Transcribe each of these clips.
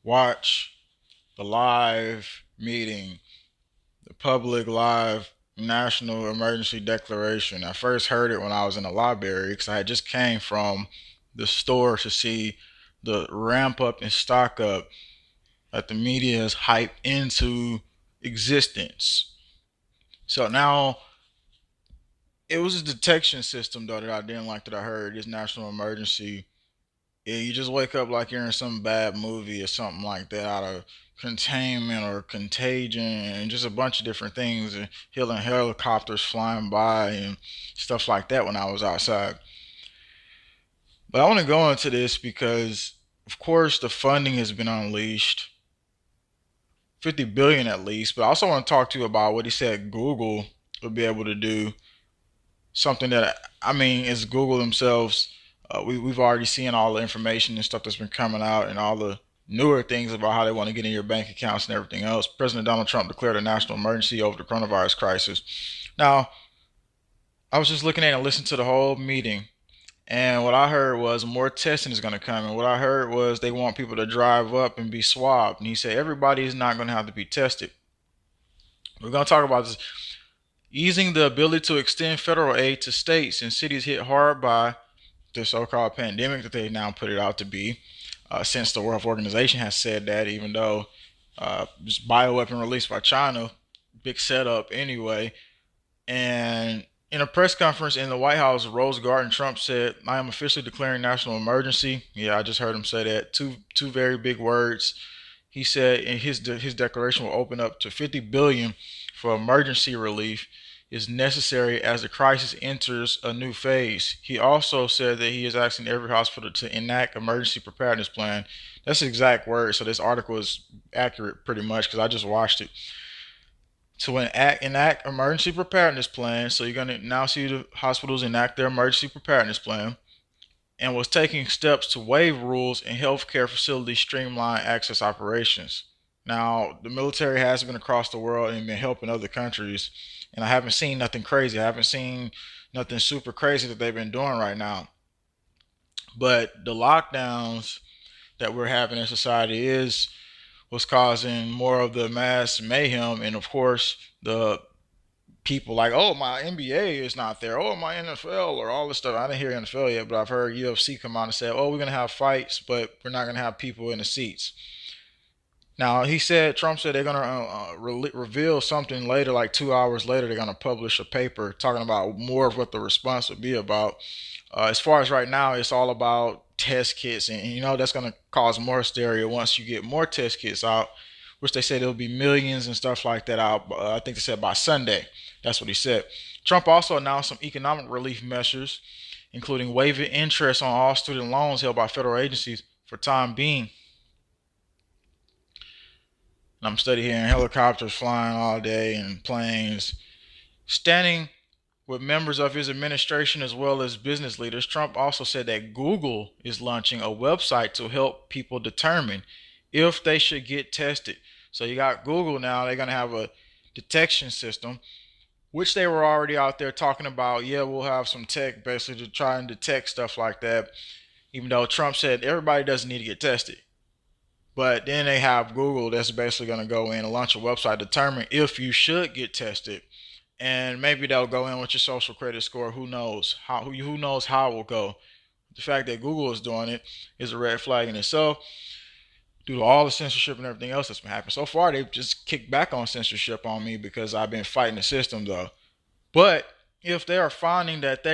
watch the live meeting, the public live national emergency declaration. I first heard it when I was in the library because I had just came from the store to see the ramp up and stock up that the media has hyped into existence. So now it was a detection system though that I didn't like that I heard this national emergency. Yeah, you just wake up like you're in some bad movie or something like that out of containment or contagion and just a bunch of different things and healing helicopters flying by and stuff like that when I was outside. But I want to go into this because of course the funding has been unleashed. 50 billion at least, but I also want to talk to you about what he said Google will be able to do. Something that I mean is Google themselves. We've already seen all the information and stuff that's been coming out and all the newer things about how they want to get in your bank accounts and everything else. President Donald Trump declared a national emergency over the coronavirus crisis. Now, I was just looking at and listening to the whole meeting, and what I heard was more testing is going to come. And what I heard was they want people to drive up and be swabbed. And he said everybody is not going to have to be tested. We're going to talk about this. Easing the ability to extend federal aid to states and cities hit hard by the so-called pandemic that they now put it out to be, since the World Health Organization has said that, even though this bioweapon released by China, big setup anyway. And in a press conference in the White House, Rose Garden, Trump said, "I am officially declaring national emergency." Yeah, I just heard him say that. Two very big words. He said in his declaration will open up to 50 billion for emergency relief is necessary as the crisis enters a new phase. He also said that he is asking every hospital to enact emergency preparedness plan. That's the exact word. So this article is accurate pretty much because I just watched it. To enact emergency preparedness plan. So you're going to now see the hospitals enact their emergency preparedness plan, and was taking steps to waive rules and healthcare facilities streamline access operations. Now, the military has been across the world and been helping other countries, and I haven't seen nothing crazy. I haven't seen nothing super crazy that they've been doing right now. But the lockdowns that we're having in society is what's causing more of the mass mayhem, and of course, the people like, oh, my NBA is not there. Oh, my NFL or all this stuff. I didn't hear NFL yet, but I've heard UFC come out and say, oh, we're going to have fights, but we're not going to have people in the seats. Now, Trump said they're going to reveal something later, like 2 hours later, they're going to publish a paper talking about more of what the response would be about. As far as right now, it's all about test kits, and that's going to cause more hysteria once you get more test kits out, which they said there'll be millions and stuff like that out. I think they said by Sunday. That's what he said. Trump also announced some economic relief measures, including waiving interest on all student loans held by federal agencies for time being. And I'm studying hearing helicopters flying all day and planes. Standing with members of his administration as well as business leaders, Trump also said that Google is launching a website to help people determine if they should get tested. So you got Google now, they're going to have a detection system, which they were already out there talking about. Yeah, we'll have some tech basically to try and detect stuff like that, even though Trump said everybody doesn't need to get tested. But then they have Google that's basically going to go in and launch a website, determine if you should get tested. And maybe they'll go in with your social credit score. Who knows who knows how it will go. The fact that Google is doing it is a red flag in itself, due to all the censorship and everything else that's been happening. So far, they've just kicked back on censorship on me because I've been fighting the system, though. But if they are finding that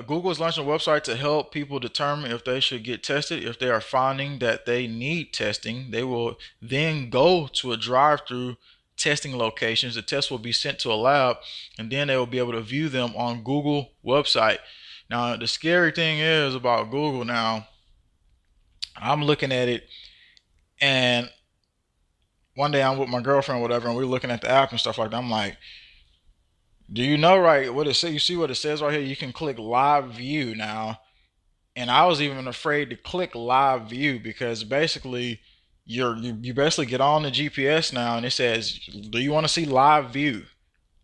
Google is launching a website to help people determine if they should get tested. If they are finding that they need testing, they will then go to a drive-through testing locations. The test will be sent to a lab, and then they will be able to view them on Google website. Now, the scary thing is about Google now, I'm looking at it, and one day I'm with my girlfriend or whatever, and we're looking at the app and stuff like that. I'm like, do you know right what it says? You see what it says right here? You can click live view now. And I was even afraid to click live view because basically you basically get on the GPS now and it says, do you want to see live view?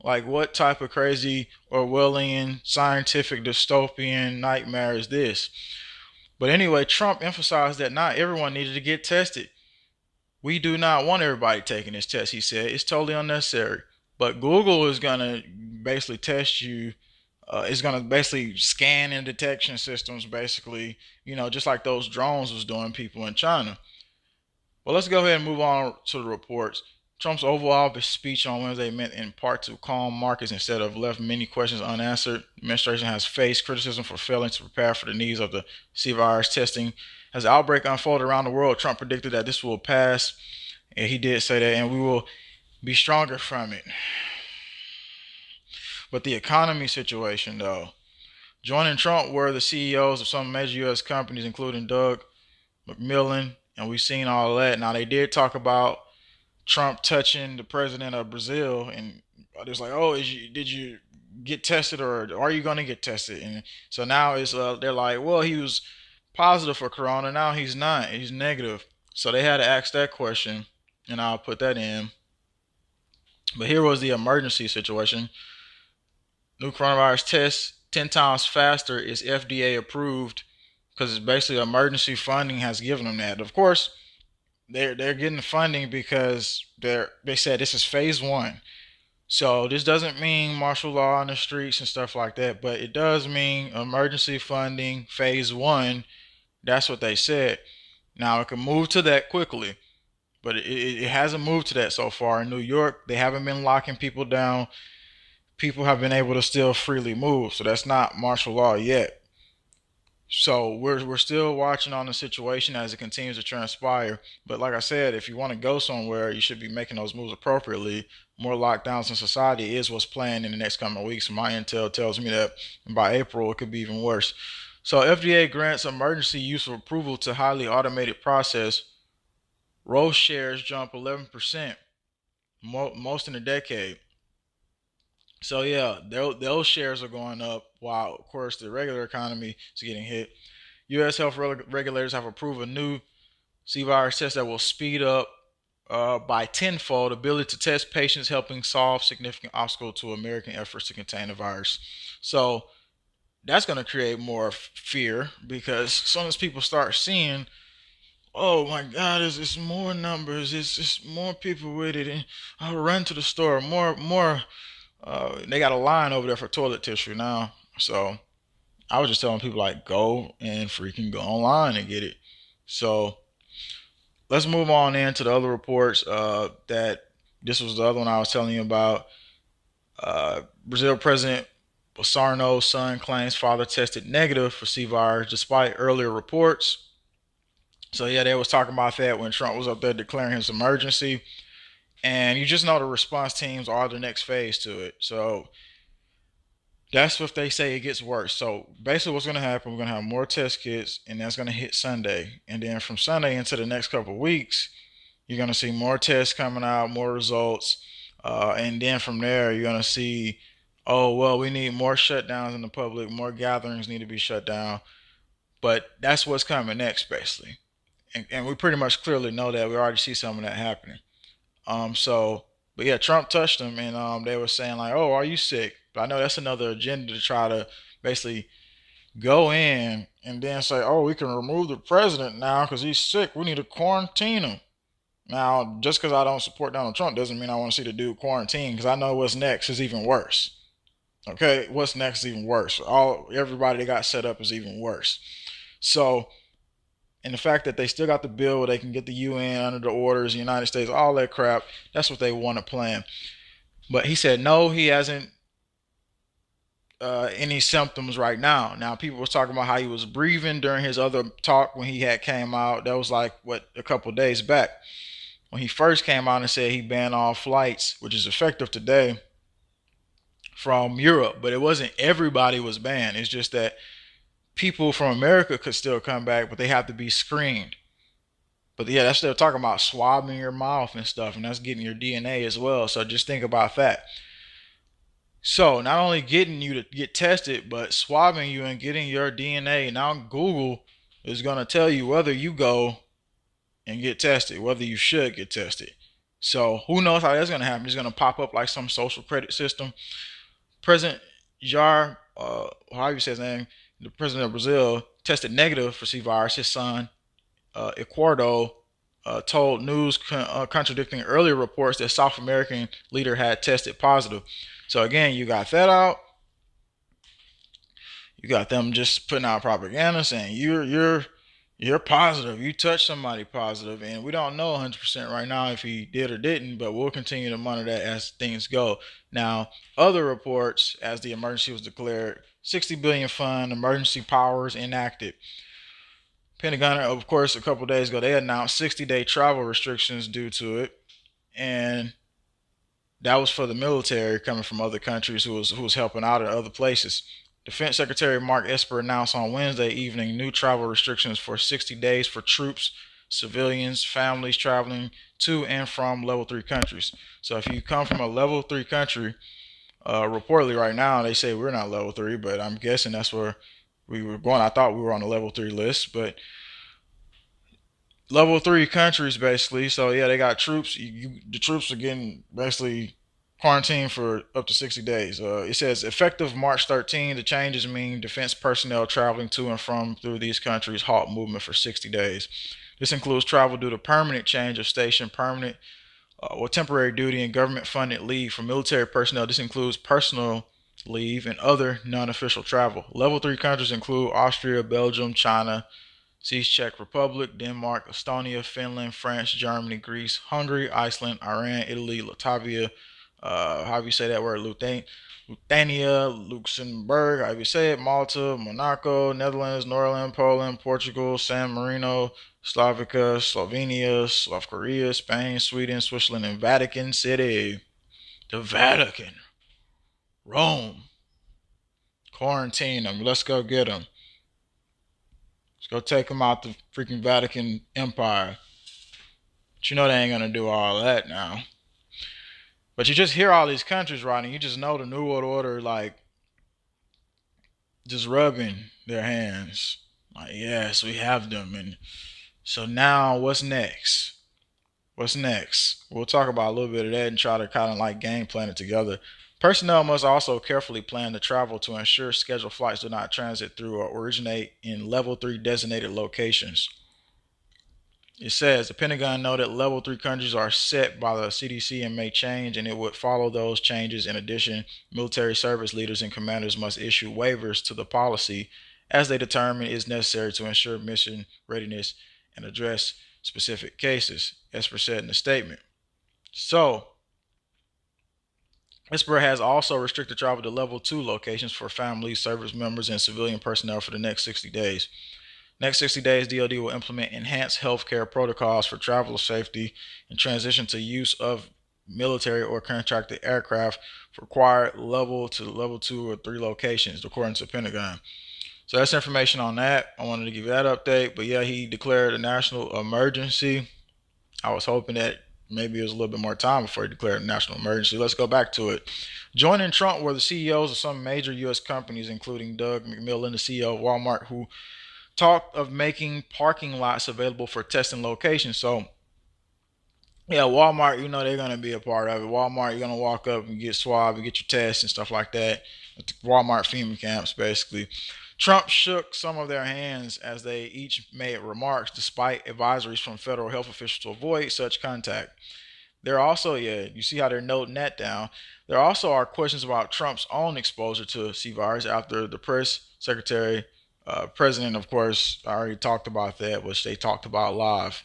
Like, what type of crazy Orwellian scientific dystopian nightmare is this? But anyway, Trump emphasized that not everyone needed to get tested. We do not want everybody taking this test, he said. It's totally unnecessary. But Google is going to basically test you. It's going to basically scan in detection systems, basically, just like those drones was doing people in China. Well, let's go ahead and move on to the reports. Trump's Oval Office speech on Wednesday meant in part to calm markets instead of left many questions unanswered. The administration has faced criticism for failing to prepare for the needs of the C virus testing. As the outbreak unfolded around the world, Trump predicted that this will pass, and he did say that, and we will be stronger from it. But the economy situation, though, joining Trump were the CEOs of some major U.S. companies, including Doug McMillon, and we've seen all that. Now, they did talk about Trump touching the president of Brazil, and it's like, oh, did you get tested, or are you going to get tested? And so now it's they're like, well, he was positive for corona, now he's not, he's negative. So they had to ask that question, and I'll put that in. But here was the emergency situation. New coronavirus test 10 times faster is FDA approved, because it's basically emergency funding has given them that. Of course, they're getting the funding because they said this is phase one. So this doesn't mean martial law on the streets and stuff like that, but it does mean emergency funding phase one. That's what they said. Now it can move to that quickly, but it hasn't moved to that so far. In New York, they haven't been locking people down. People have been able to still freely move, so that's not martial law yet. So we're still watching on the situation as it continues to transpire. But like I said, if you want to go somewhere, you should be making those moves appropriately. More lockdowns in society is what's planned in the next coming weeks. My intel tells me that by April it could be even worse. So FDA grants emergency use of approval to highly automated process. Roche shares jump 11%, most in a decade. So yeah, those shares are going up, while of course the regular economy is getting hit. U.S. health regulators have approved a new C virus test that will speed up by tenfold ability to test patients, helping solve significant obstacle to American efforts to contain the virus. So that's going to create more fear, because as soon as people start seeing, oh my God, it's more numbers, it's more people with it, and I'll run to the store, more. They got a line over there for toilet tissue now. So I was just telling people, like, go and freaking go online and get it. So let's move on into the other reports. That this was the other one I was telling you about. Brazil President Bolsonaro's son claims father tested negative for C virus despite earlier reports. So yeah, they was talking about that when Trump was up there declaring his emergency. And you just know the response teams are the next phase to it. So that's what they say, it gets worse. So basically what's going to happen, we're going to have more test kits, and that's going to hit Sunday. And then from Sunday into the next couple of weeks, you're going to see more tests coming out, more results. And then from there, you're going to see, oh, well, we need more shutdowns in the public. More gatherings need to be shut down. But that's what's coming next, basically. And we pretty much clearly know that. We already see some of that happening. But yeah, Trump touched them, and they were saying like, "Oh, are you sick?" But I know that's another agenda to try to basically go in and then say, "Oh, we can remove the president now because he's sick. We need to quarantine him." Now, just because I don't support Donald Trump doesn't mean I want to see the dude quarantine, because I know what's next is even worse. Okay, what's next is even worse. Everybody that got set up is even worse. So, and the fact that they still got the bill where they can get the UN under the orders, the United States, all that crap, that's what they want to plan. But he said no, he hasn't any symptoms right now. Now people was talking about how he was breathing during his other talk when he had came out. That was like a couple days back when he first came out and said he banned all flights, which is effective today, from Europe. But it wasn't everybody was banned. It's just that people from America could still come back, but they have to be screened. But yeah, that's still talking about swabbing your mouth and stuff, and that's getting your DNA as well. So just think about that. So not only getting you to get tested, but swabbing you and getting your DNA. Now Google is going to tell you whether you go and get tested, whether you should get tested. So who knows how that's going to happen? It's going to pop up like some social credit system. President Jair, how you say his name, the president of Brazil, tested negative for C virus. His son, Eduardo, told news contradicting earlier reports that South American leader had tested positive. So again, you got that out. You got them just putting out propaganda saying you're positive. You touched somebody positive, and we don't know 100% right now if he did or didn't, but we'll continue to monitor that as things go. Now, other reports, as the emergency was declared, 60 billion fund, emergency powers enacted. Pentagon, of course, a couple days ago, they announced 60-day travel restrictions due to it, and that was for the military coming from other countries who was helping out in other places. Defense Secretary Mark Esper announced on Wednesday evening new travel restrictions for 60 days for troops, civilians, families traveling to and from level 3 countries. So if you come from a level 3 country, reportedly right now they say we're not level 3, but I'm guessing that's where we were going. I thought we were on the level 3 list, but level 3 countries basically. So yeah, they got troops. The troops are getting basically quarantined for up to 60 days. It says effective March 13, the changes mean defense personnel traveling to and from through these countries halt movement for 60 days. This includes travel due to permanent change of station, permanent or temporary duty, and government funded leave for military personnel. This includes personal leave and other non official travel. Level 3 countries include Austria, Belgium, China, Czech Republic, Denmark, Estonia, Finland, France, Germany, Greece, Hungary, Iceland, Iran, Italy, Latvia, how do you say that word? Lithuania, Luxembourg, how do you say it? Malta, Monaco, Netherlands, Northern Poland, Portugal, San Marino, Slovakia, Slovenia, South Korea, Spain, Sweden, Switzerland, and Vatican City. The Vatican. Rome. Quarantine them. Let's go get them. Let's go take them out the freaking Vatican Empire. But you know they ain't gonna do all that now. But you just hear all these countries, right, and you just know the New World Order, like, just rubbing their hands. Like, yes, we have them. And so now what's next? What's next? We'll talk about a little bit of that and try to kind of like game plan it together. Personnel must also carefully plan the travel to ensure scheduled flights do not transit through or originate in level 3 designated locations. It says the Pentagon noted level 3 countries are set by the CDC and may change, and it would follow those changes. In addition, military service leaders and commanders must issue waivers to the policy as they determine is necessary to ensure mission readiness and address specific cases, Esper said in a statement. So, Esper has also restricted travel to level 2 locations for families, service members, and civilian personnel for the next 60 days. Next 60 days, DoD will implement enhanced healthcare protocols for traveler safety and transition to use of military or contracted aircraft for required level 2 or 3 locations, according to the Pentagon. So that's information on that. I wanted to give you that update. But yeah, he declared a national emergency. I was hoping that maybe it was a little bit more time before he declared a national emergency. Let's go back to it. Joining Trump were the CEOs of some major U.S. companies, including Doug McMillon, the CEO of Walmart, who talked of making parking lots available for testing locations. So, yeah, Walmart, you know they're going to be a part of it. Walmart, you're going to walk up and get swabbed and get your tests and stuff like that at the Walmart FEMA camps, basically. Trump shook some of their hands as they each made remarks despite advisories from federal health officials to avoid such contact. There are also, yeah, you see how they're noting that down. There also are questions about Trump's own exposure to C virus after the press secretary, president, of course, I already talked about that, which they talked about live.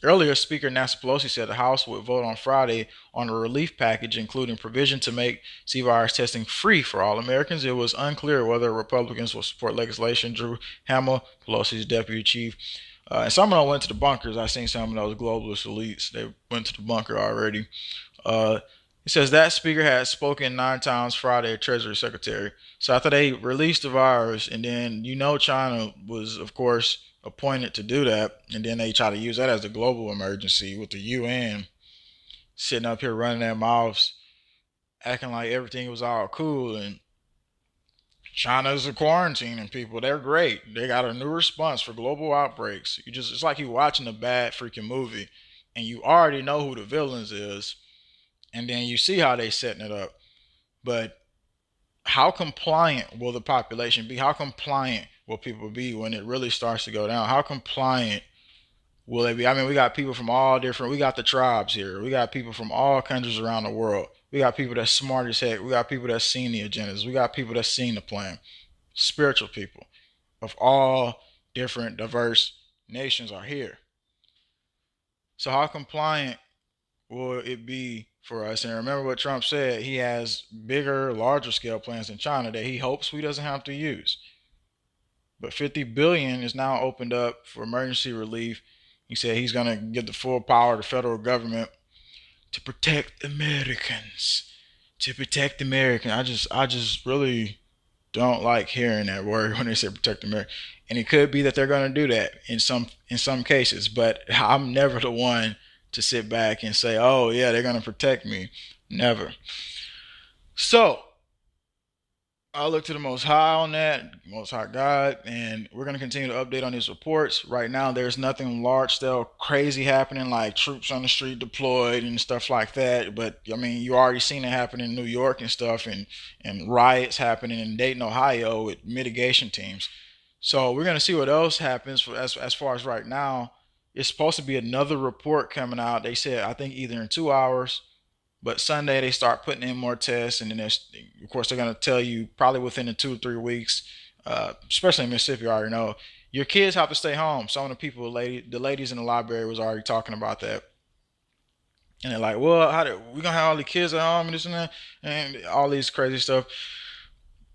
Earlier, Speaker Nancy Pelosi said the House would vote on Friday on a relief package, including provision to make C virus testing free for all Americans. It was unclear whether Republicans will support legislation. Drew Hamill, Pelosi's deputy chief, and some of them went to the bunkers. I've seen some of those globalist elites. They went to the bunker already. It says that speaker had spoken 9 times Friday, Treasury Secretary. So after they released the virus, and then China was, of course, appointed to do that, and then they try to use that as a global emergency with the UN sitting up here running their mouths, acting like everything was all cool, and China's quarantining people. They're great. They got a new response for global outbreaks. It's like you watching a bad freaking movie, and you already know who the villains is, and then you see how they setting it up. But how compliant will the population be? How compliant will people be when it really starts to go down? How compliant Will it be? I mean, we got people from all different. We got the tribes here. We got people from all countries around the world. We got people that's smart as heck. We got people that's seen the agendas. We got people that's seen the plan. Spiritual people of all different diverse nations are here. So how compliant will it be for us? And remember what Trump said. He has bigger, larger scale plans in China that he hopes we doesn't have to use. But 50 billion is now opened up for emergency relief. He said he's going to give the full power to the federal government to protect Americans. To protect Americans. I just really don't like hearing that word when they say protect America. And it could be that they're going to do that in some cases, but I'm never the one to sit back and say, "Oh yeah, they're going to protect me." Never. So I look to the Most High on that, Most High God, and we're going to continue to update on these reports. Right now, there's nothing large scale crazy happening like troops on the street deployed and stuff like that. But I mean, you already seen it happen in New York and stuff, and riots happening in Dayton, Ohio with mitigation teams. So we're going to see what else happens as far as right now. It's supposed to be another report coming out. They said I think either in 2 hours, but Sunday they start putting in more tests, and then of course they're going to tell you probably within the 2 or 3 weeks, especially in Mississippi. I already know your kids have to stay home. Some of the people, the ladies in the library was already talking about that, and they're like, "Well, how do we gonna have all the kids at home and this and that and all these crazy stuff?"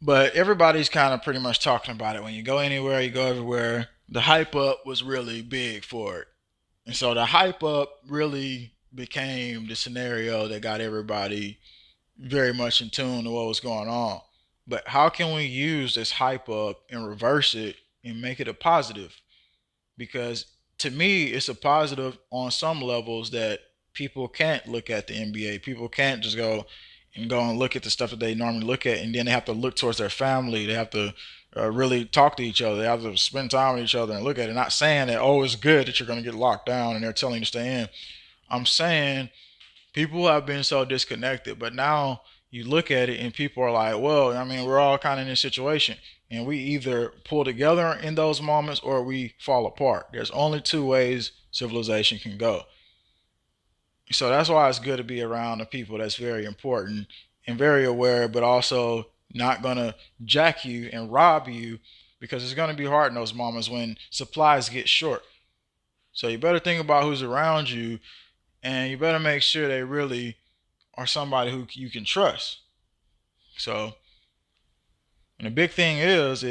But everybody's kind of pretty much talking about it. When you go anywhere, you go everywhere. The hype up was really big for it, and so the hype up really became the scenario that got everybody very much in tune to what was going on. But how can we use this hype up and reverse it and make it a positive? Because to me, it's a positive on some levels that people can't look at the NBA. People can't just go and look at the stuff that they normally look at, and then they have to look towards their family. They have to really talk to each other. They have to spend time with each other and look at it. Not saying that it's good that you're going to get locked down and they're telling you to stay in. I'm saying people have been so disconnected, but now you look at it and people are like, well, I mean, we're all kind of in this situation, and we either pull together in those moments or we fall apart. There's only two ways civilization can go. So that's why it's good to be around the people that's very important and very aware, but also not gonna jack you and rob you, because it's gonna be hard in those moments when supplies get short. So you better think about who's around you, and you better make sure they really are somebody who you can trust. So, and the big thing is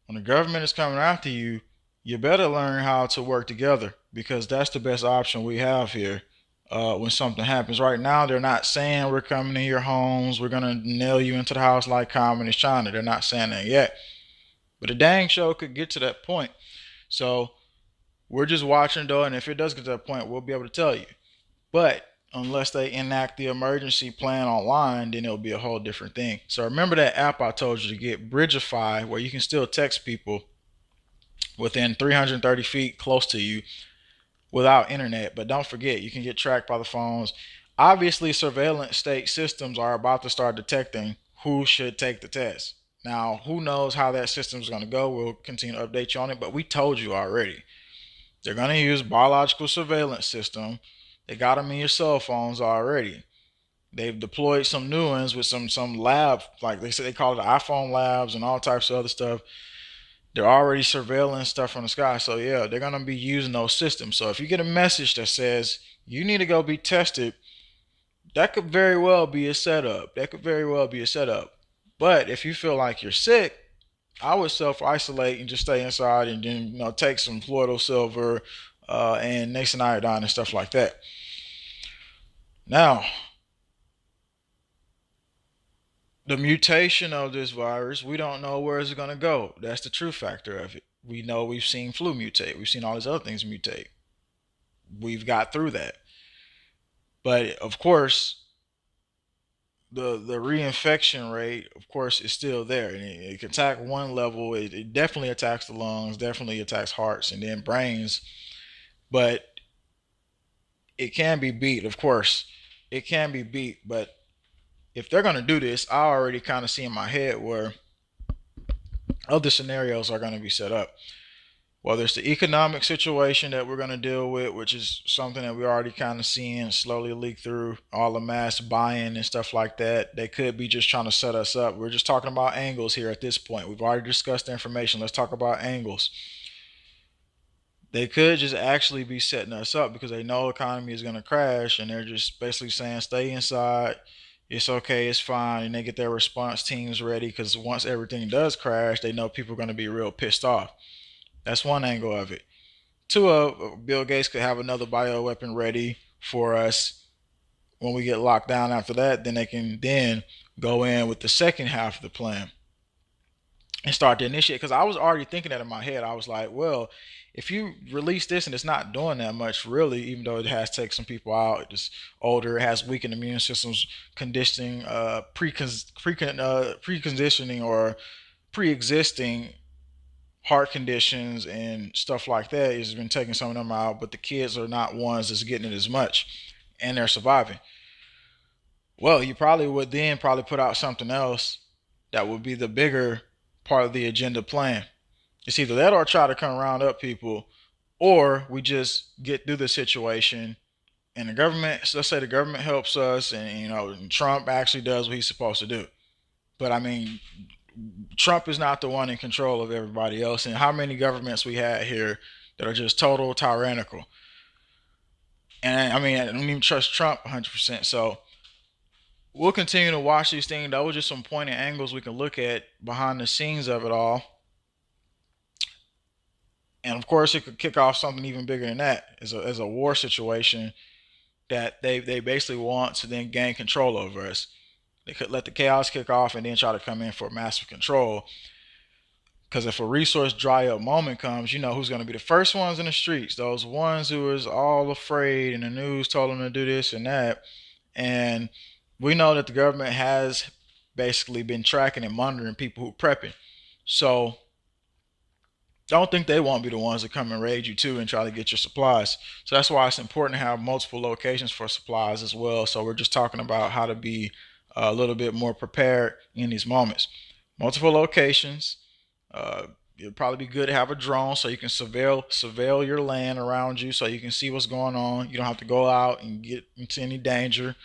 when the government is coming after you, you better learn how to work together, because that's the best option we have here. When something happens right now, they're not saying we're coming in your homes, we're gonna nail you into the house like Communist China. They're not saying that yet, but the dang show could get to that point. So we're just watching though, and if it does get to that point, we'll be able to tell you. But unless they enact the emergency plan online, then it'll be a whole different thing. So remember that app I told you to get, Bridgeify, where you can still text people within 330 feet close to you without internet. But don't forget, you can get tracked by the phones. Obviously, surveillance state systems are about to start detecting who should take the test. Now, who knows how that system is going to go? We'll continue to update you on it, but we told you already. They're going to use biological surveillance system. They got them in your cell phones already. They've deployed some new ones with some lab, like they say they call it the iPhone labs and all types of other stuff. They're already surveilling stuff from the sky. So yeah, they're gonna be using those systems. So if you get a message that says you need to go be tested, that could very well be a setup. That could very well be a setup. But if you feel like you're sick, I would self isolate and just stay inside, and then take some Florida silver and Nason iodine and stuff like that. Now, the mutation of this virus, we don't know where it's going to go. That's the true factor of it. We know we've seen flu mutate. We've seen all these other things mutate. We've got through that. But of course, the reinfection rate, of course, is still there. And it can attack one level. It definitely attacks the lungs, definitely attacks hearts and then brains. But it can be beat, of course. It can be beat. But if they're going to do this, I already kind of see in my head where other scenarios are going to be set up. Whether it's the economic situation that we're going to deal with, which is something that we're already kind of seeing slowly leak through all the mass buying and stuff like that. They could be just trying to set us up. We're just talking about angles here at this point. We've already discussed the information. Let's talk about angles. They could just actually be setting us up because they know the economy is going to crash, and they're just basically saying stay inside, it's okay, it's fine, and they get their response teams ready because once everything does crash, they know people are going to be real pissed off. That's one angle of it. Two, Bill Gates could have another bioweapon ready for us when we get locked down after that. Then they can then go in with the second half of the plan and start to initiate. Because I was already thinking that in my head. I was like, well, if you release this and it's not doing that much, really, even though it has taken some people out, it's older, it has weakened immune systems, conditioning, preconditioning or pre-existing heart conditions and stuff like that has been taking some of them out, but the kids are not ones that's getting it as much, and they're surviving. Well, you probably would then probably put out something else that would be the bigger part of the agenda plan. It's either that or try to come round up people, or we just get through the situation and the government, so let's say the government helps us, and Trump actually does what he's supposed to do. But I mean, Trump is not the one in control of everybody else. And how many governments we had here that are just total tyrannical? And I mean, I don't even trust Trump 100%. So we'll continue to watch these things. Those are just some pointed angles we can look at behind the scenes of it all. And of course, it could kick off something even bigger than that as a war situation that they basically want to then gain control over us. They could let the chaos kick off and then try to come in for massive control. Because if a resource dry up moment comes, you know who's going to be the first ones in the streets. Those ones who is all afraid and the news told them to do this and that. And we know that the government has basically been tracking and monitoring people who prepping. So don't think they won't be the ones that come and raid you too and try to get your supplies. So that's why it's important to have multiple locations for supplies as well. So we're just talking about how to be a little bit more prepared in these moments. Multiple locations. It'd probably be good to have a drone so you can surveil your land around you, so you can see what's going on. You don't have to go out and get into any danger.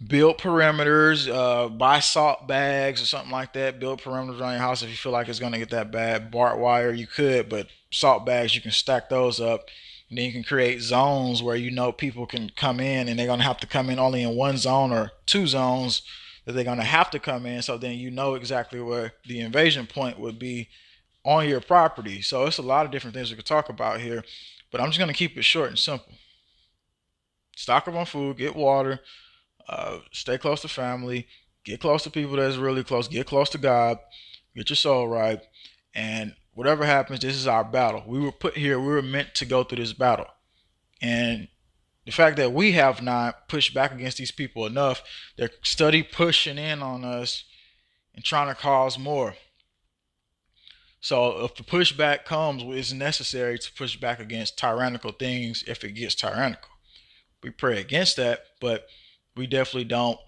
Build perimeters, buy salt bags or something like that. Build perimeters around your house if you feel like it's going to get that bad. Barbed wire, you could, but salt bags, you can stack those up. And then you can create zones where you know people can come in, and they're going to have to come in only in one zone or two zones that they're going to have to come in. So then you know exactly where the invasion point would be on your property. So it's a lot of different things we could talk about here, but I'm just going to keep it short and simple. Stock up on food, get water, stay close to family, get close to people that's really close, get close to God, get your soul right, and whatever happens, this is our battle. We were put here, we were meant to go through this battle. And the fact that we have not pushed back against these people enough, they're steady pushing in on us and trying to cause more. So if the pushback comes, it's necessary to push back against tyrannical things if it gets tyrannical. We pray against that, but we definitely don't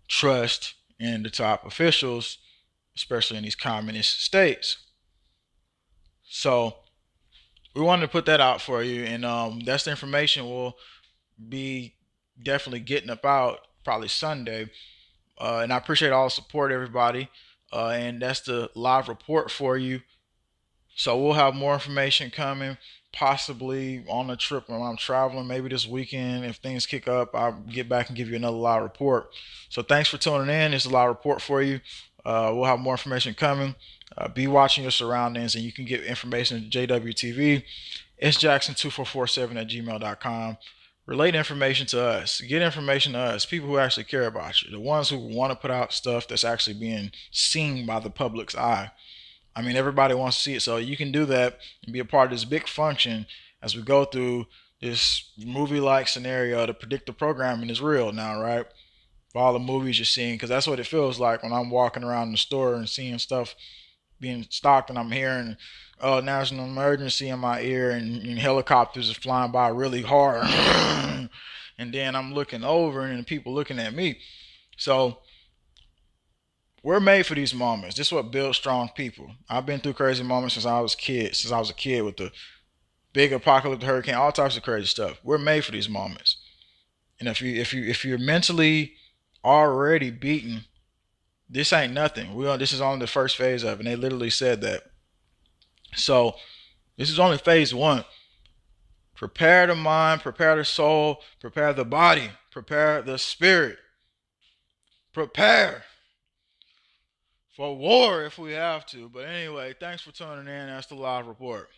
trust in the top officials, especially in these communist states. So we wanted to put that out for you, and that's the information we'll be definitely getting about probably Sunday. And I appreciate all the support, everybody. And that's the live report for you. So we'll have more information coming, possibly on the trip when I'm traveling, maybe this weekend. If things kick up, I'll get back and give you another live report. So thanks for tuning in. It's a live report for you. We'll have more information coming. Be watching your surroundings, and you can get information to JWTV. It's Jackson2447@gmail.com. Relate information to us. Get information to us, people who actually care about you, the ones who want to put out stuff that's actually being seen by the public's eye. I mean, everybody wants to see it, so you can do that and be a part of this big function as we go through this movie-like scenario. The predictive programming is real now, right? For all the movies you're seeing, because that's what it feels like when I'm walking around the store and seeing stuff being stocked, and I'm hearing national emergency in my ear, and helicopters are flying by really hard. And then I'm looking over, and people looking at me. So We're made for these moments. This is what builds strong people. I've been through crazy moments since I was a kid with the big apocalyptic hurricane, all types of crazy stuff. We're made for these moments. And if you're mentally already beaten, this ain't nothing. This is only the first phase of it. And they literally said that. So this is only phase one. Prepare the mind, prepare the soul, prepare the body, prepare the spirit. Prepare for war if we have to. But anyway, thanks for tuning in. That's the live report.